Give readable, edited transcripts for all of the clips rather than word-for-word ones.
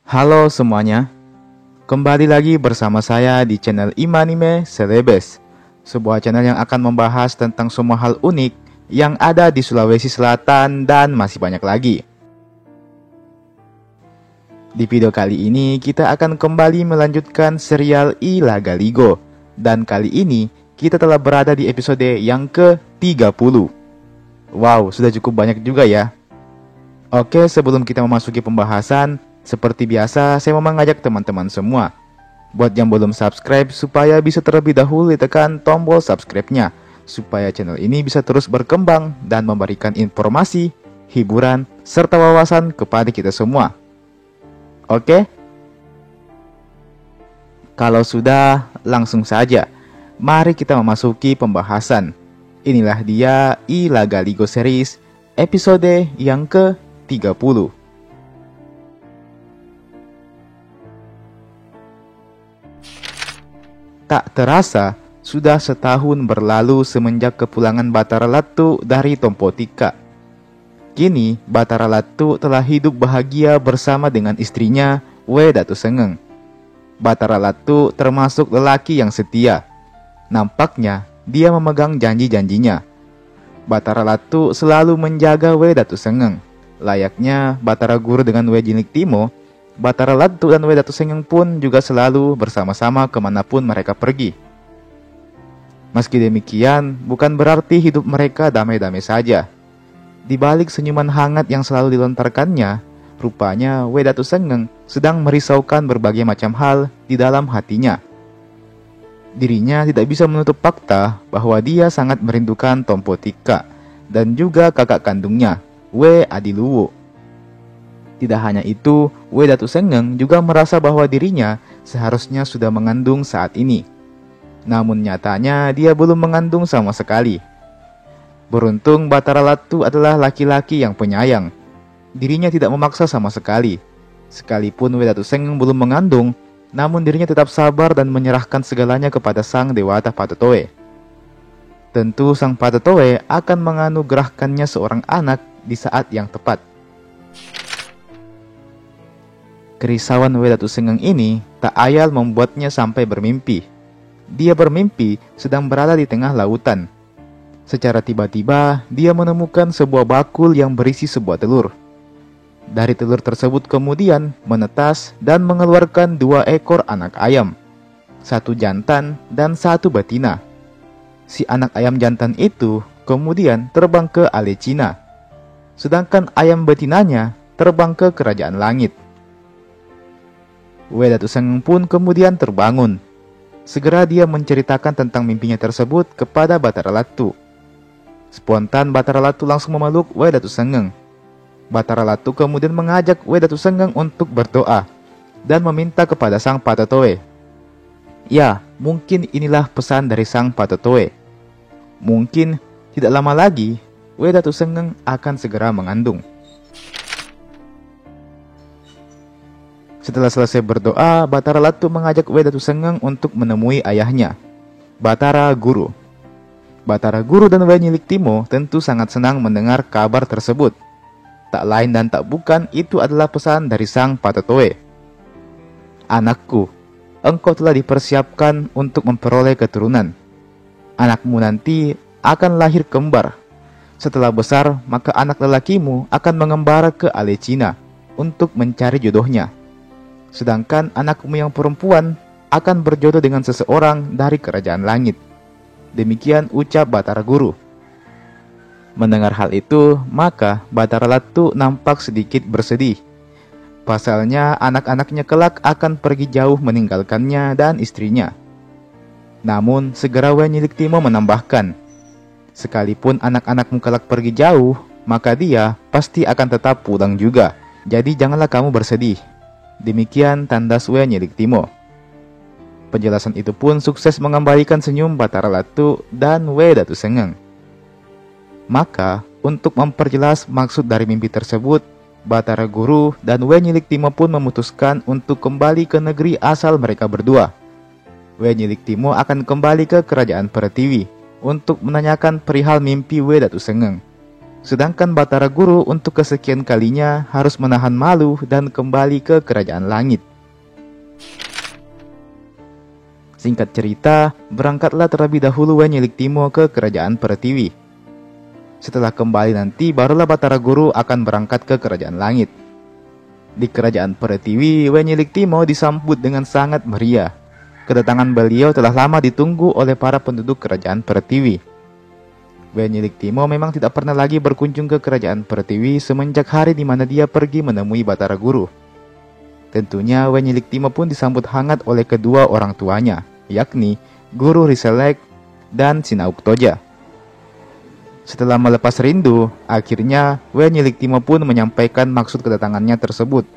Halo semuanya, kembali lagi bersama saya di channel Imanime Celebes, sebuah channel yang akan membahas tentang semua hal unik yang ada di Sulawesi Selatan dan masih banyak lagi. Di video kali ini kita akan kembali melanjutkan serial I Laga Ligo, dan kali ini kita telah berada di episode yang ke-30. Wow, sudah cukup banyak juga ya. Oke, sebelum kita memasuki pembahasan, seperti biasa, saya mau mengajak teman-teman semua buat yang belum subscribe supaya bisa terlebih dahulu ditekan tombol subscribe-nya, supaya channel ini bisa terus berkembang dan memberikan informasi, hiburan, serta wawasan kepada kita semua. Oke? Kalau sudah, langsung saja. Mari kita memasuki pembahasan. Inilah dia I Laga Ligo Series episode yang ke-30. Tak terasa, sudah setahun berlalu semenjak kepulangan Batara Latu dari Tompotika. Kini, Batara Latu telah hidup bahagia bersama dengan istrinya, We Datu Sengeng. Batara Latu termasuk lelaki yang setia. Nampaknya, dia memegang janji-janjinya. Batara Latu selalu menjaga We Datu Sengeng. Layaknya Batara Guru dengan We Jinik Timo, Batara Latu dan We Datu Sengeng pun juga selalu bersama-sama kemanapun mereka pergi. Meski demikian, bukan berarti hidup mereka damai-damai saja. Di balik senyuman hangat yang selalu dilontarkannya, rupanya We Datu Sengeng sedang merisaukan berbagai macam hal di dalam hatinya. Dirinya tidak bisa menutup fakta bahwa dia sangat merindukan Tompotika dan juga kakak kandungnya, We Adiluwu. Tidak hanya itu, We Datu Sengeng juga merasa bahwa dirinya seharusnya sudah mengandung saat ini. Namun nyatanya dia belum mengandung sama sekali. Beruntung Batara Latu adalah laki-laki yang penyayang. Dirinya tidak memaksa sama sekali. Sekalipun We Datu Sengeng belum mengandung, namun dirinya tetap sabar dan menyerahkan segalanya kepada Sang Dewata Patotoe. Tentu Sang Patotoe akan menganugerahkannya seorang anak di saat yang tepat. Kerisauan We Datu Sengeng ini tak ayal membuatnya sampai bermimpi. Dia bermimpi sedang berada di tengah lautan. Secara tiba-tiba, dia menemukan sebuah bakul yang berisi sebuah telur. Dari telur tersebut kemudian menetas dan mengeluarkan 2 ekor anak ayam. 1 jantan dan 1 betina. Si anak ayam jantan itu kemudian terbang ke Alecina. Sedangkan ayam betinanya terbang ke kerajaan langit. We Datu Sengeng pun kemudian terbangun. Segera dia menceritakan tentang mimpinya tersebut kepada Batara Latu. Spontan Batara Latu langsung memeluk We Datu Sengeng. Batara Latu kemudian mengajak We Datu Sengeng untuk berdoa dan meminta kepada Sang Patotoe. Ya, mungkin inilah pesan dari Sang Patotoe. Mungkin tidak lama lagi We Datu Sengeng akan segera mengandung. Setelah selesai berdoa, Batara Latu mengajak We Datu Sengeng untuk menemui ayahnya, Batara Guru. Batara Guru dan We Jinik Timo tentu sangat senang mendengar kabar tersebut. Tak lain dan tak bukan, itu adalah pesan dari Sang Patotoe. Anakku, engkau telah dipersiapkan untuk memperoleh keturunan. Anakmu nanti akan lahir kembar. Setelah besar, maka anak lelakimu akan mengembara ke Alecina untuk mencari jodohnya. Sedangkan anakmu yang perempuan akan berjodoh dengan seseorang dari kerajaan langit. Demikian ucap Batara Guru. Mendengar hal itu, maka Batara Latu nampak sedikit bersedih. Pasalnya anak-anaknya kelak akan pergi jauh meninggalkannya dan istrinya. Namun segera We Jinik Timo menambahkan, sekalipun anak-anakmu kelak pergi jauh, maka dia pasti akan tetap pulang juga. Jadi janganlah kamu bersedih. Demikian tandas We Jinik Timo. Penjelasan itu pun sukses mengembalikan senyum Batara Latu dan We Datu Sengeng. Maka, untuk memperjelas maksud dari mimpi tersebut, Batara Guru dan We Jinik Timo pun memutuskan untuk kembali ke negeri asal mereka berdua. We Jinik Timo akan kembali ke kerajaan Pertiwi untuk menanyakan perihal mimpi We Datu Sengeng. Sedangkan Batara Guru untuk kesekian kalinya harus menahan malu dan kembali ke kerajaan langit. Singkat cerita, berangkatlah terlebih dahulu Wenyelik-Timo ke kerajaan Pertiwi. Setelah kembali nanti, barulah Batara Guru akan berangkat ke kerajaan langit. Di kerajaan Pertiwi, Wenyelik-Timo disambut dengan sangat meriah. Kedatangan beliau telah lama ditunggu oleh para penduduk kerajaan Pertiwi. Wenyelik-Timo memang tidak pernah lagi berkunjung ke kerajaan Pertiwi semenjak hari di mana dia pergi menemui Batara Guru. Tentunya Wenyelik-Timo pun disambut hangat oleh kedua orang tuanya, yakni Guru Riselek dan Sinauk Toja. Setelah melepas rindu, akhirnya Wenyelik-Timo pun menyampaikan maksud kedatangannya tersebut.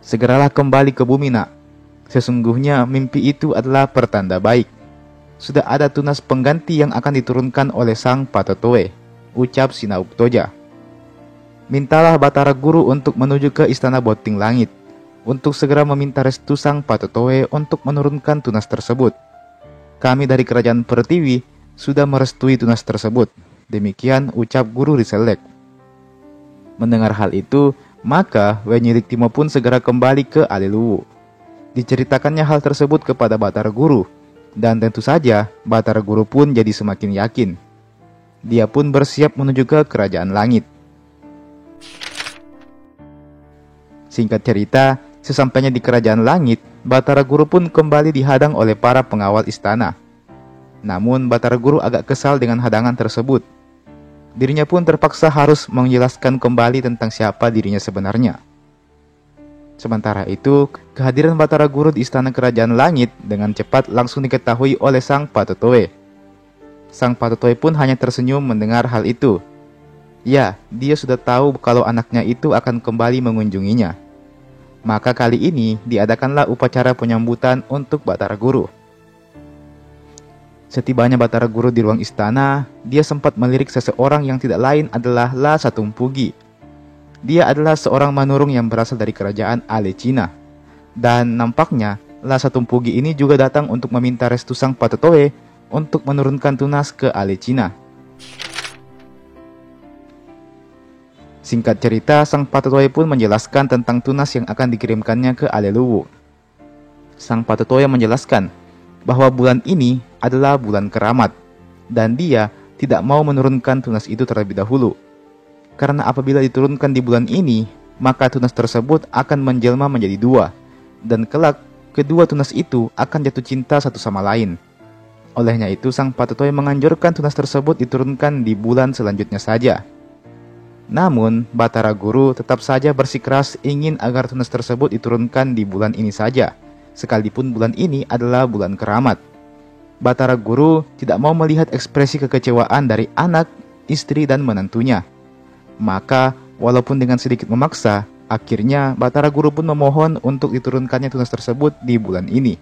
Segeralah kembali ke bumi, nak. Sesungguhnya mimpi itu adalah pertanda baik. Sudah ada tunas pengganti yang akan diturunkan oleh Sang Patotoe, ucap Sinauk Toja. Mintalah Batara Guru untuk menuju ke istana Boting Langit, untuk segera meminta restu Sang Patotoe untuk menurunkan tunas tersebut. Kami dari kerajaan Pertiwi sudah merestui tunas tersebut. Demikian ucap Guru Riselek. Mendengar hal itu, maka Wenyelik-Timo pun segera kembali ke Aleluwu. Diceritakannya hal tersebut kepada Batara Guru. Dan tentu saja, Batara Guru pun jadi semakin yakin. Dia pun bersiap menuju ke kerajaan langit. Singkat cerita, sesampainya di kerajaan langit, Batara Guru pun kembali dihadang oleh para pengawal istana. Namun, Batara Guru agak kesal dengan hadangan tersebut. Dirinya pun terpaksa harus menjelaskan kembali tentang siapa dirinya sebenarnya. Sementara itu, kehadiran Batara Guru di istana kerajaan langit dengan cepat langsung diketahui oleh Sang Patotoe. Sang Patotoe pun hanya tersenyum mendengar hal itu. Ya, dia sudah tahu kalau anaknya itu akan kembali mengunjunginya. Maka kali ini diadakanlah upacara penyambutan untuk Batara Guru. Setibanya Batara Guru di ruang istana, dia sempat melirik seseorang yang tidak lain adalah La Satumpugi. Dia adalah seorang manurung yang berasal dari kerajaan Alecina. Dan nampaknya La Satumpugi ini juga datang untuk meminta restu Sang Patotoe untuk menurunkan tunas ke Alecina. Singkat cerita, Sang Patotoe pun menjelaskan tentang tunas yang akan dikirimkannya ke Aleluwu. Sang Patotoe menjelaskan bahwa bulan ini adalah bulan keramat, dan dia tidak mau menurunkan tunas itu terlebih dahulu. Karena apabila diturunkan di bulan ini, maka tunas tersebut akan menjelma menjadi dua, dan kelak kedua tunas itu akan jatuh cinta satu sama lain. Olehnya itu, Sang Patotoe menganjurkan tunas tersebut diturunkan di bulan selanjutnya saja. Namun, Batara Guru tetap saja bersikeras ingin agar tunas tersebut diturunkan di bulan ini saja, sekalipun bulan ini adalah bulan keramat. Batara Guru tidak mau melihat ekspresi kekecewaan dari anak, istri, dan menantunya. Maka, walaupun dengan sedikit memaksa, akhirnya Batara Guru pun memohon untuk diturunkannya tunas tersebut di bulan ini.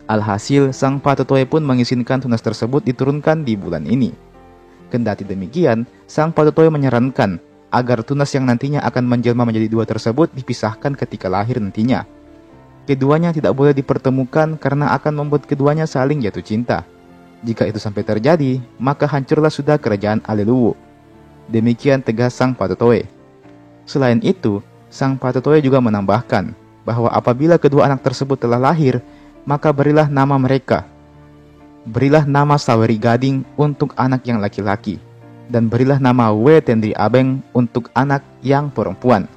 Alhasil, Sang Patotoe pun mengizinkan tunas tersebut diturunkan di bulan ini. Kendati demikian, Sang Patotoe menyarankan agar tunas yang nantinya akan menjelma menjadi dua tersebut dipisahkan ketika lahir nantinya. Keduanya tidak boleh dipertemukan karena akan membuat keduanya saling jatuh cinta. Jika itu sampai terjadi, maka hancurlah sudah kerajaan Aleluwu. Demikian tegas Sang Patotoe. Selain itu, Sang Patotoe juga menambahkan bahwa apabila kedua anak tersebut telah lahir, maka berilah nama mereka. Berilah nama Saweri Gading untuk anak yang laki-laki, dan berilah nama We Tendri Abeng untuk anak yang perempuan.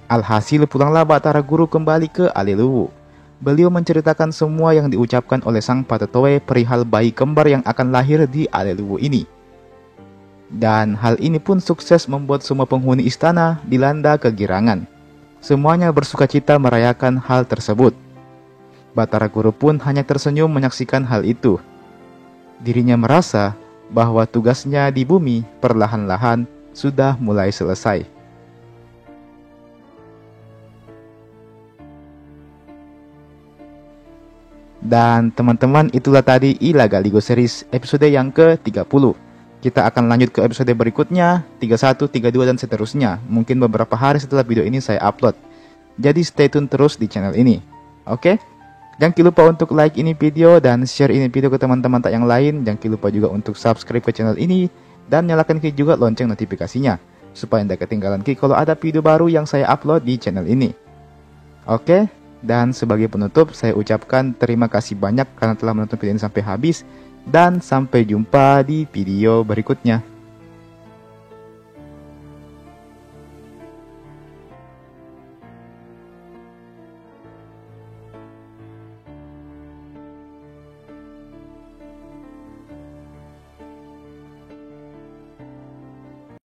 Alhasil pulanglah Batara Guru kembali ke Aleluwu. Beliau menceritakan semua yang diucapkan oleh Sang Patotoe perihal bayi kembar yang akan lahir di Aleluwu ini. Dan hal ini pun sukses membuat semua penghuni istana dilanda kegirangan. Semuanya bersukacita merayakan hal tersebut. Batara Guru pun hanya tersenyum menyaksikan hal itu. Dirinya merasa bahwa tugasnya di bumi perlahan-lahan sudah mulai selesai. Dan teman-teman, itulah tadi Ilaga Ligo Series episode yang ke-30. Kita akan lanjut ke episode berikutnya, 31, 32, dan seterusnya. Mungkin beberapa hari setelah video ini saya upload. Jadi stay tune terus di channel ini. Oke? Jangan lupa untuk like ini video dan share ini video ke teman-teman tak yang lain. Jangan lupa juga untuk subscribe ke channel ini dan nyalakan juga lonceng notifikasinya supaya tidak ketinggalan kalau ada video baru yang saya upload di channel ini. Oke, dan sebagai penutup saya ucapkan terima kasih banyak karena telah menonton video ini sampai habis dan sampai jumpa di video berikutnya.